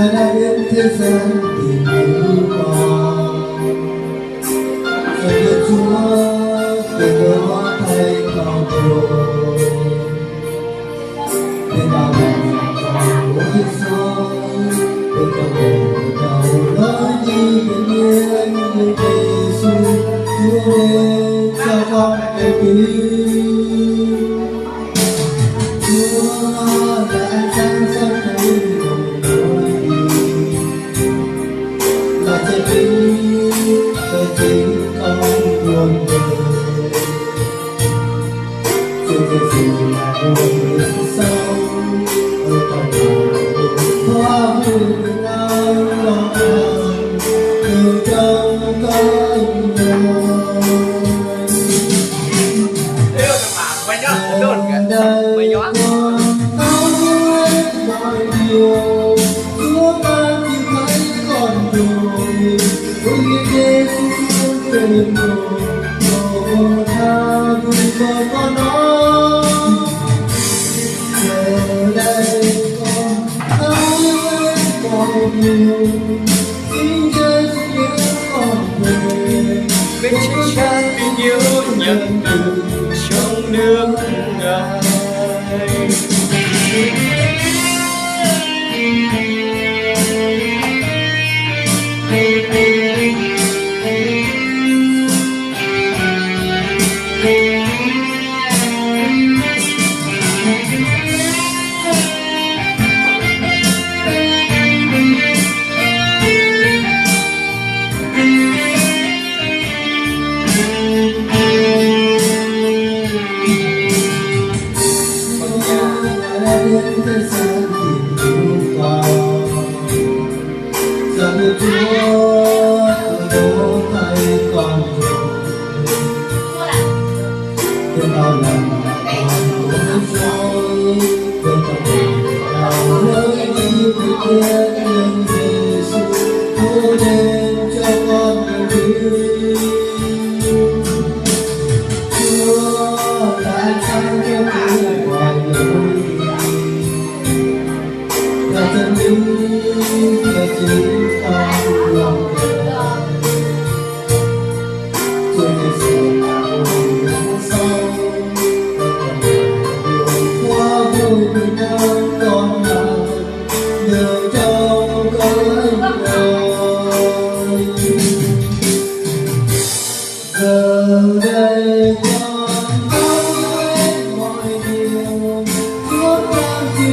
đã đến thế gian tìm cứu con. Giờ Đức Chúa từ nơi hóa thay con rồi, nên bao lần còn mỗi soi tôi còn đầu nói đi bình yên như Giêsu. Chúa đến cho con để cứu. Chúa là ánh sáng soi thấy lối đi, là chân lý cho chính con muôn đời. Chúa Giêsu là nguồn sống ở trong lòng hoa vui bình an lòng an từ trong cánh đồi. Mày nhóa mọi điều Chúa ban chỉ thấy còn rồi. Ôi Giêsu tuyệt vời cầu tha vì con nó. Giờ đây con ơi mọi điều xin Giêsu nhớ con về. Bên trên trang vì nhớ nhận từ trong nước Ngài. Thế gian tìm cứu con. Giờ Đức Chúa đổ thay con rồi, nên bao lần còn mỗi soi tôi còn đầu lối đi bình yên nhân Giêsu. Chúa đến cho con cứu. Chúa là ánh sáng cho tôi ngoài lối đi, là chân lý cho chính con lòng đời. Chúa Giêsu là nguồn sống hoa vui bình an con lòng nhờ trong cánh đồi. Giờ đây con nói mọi điều Chúa ban chỉ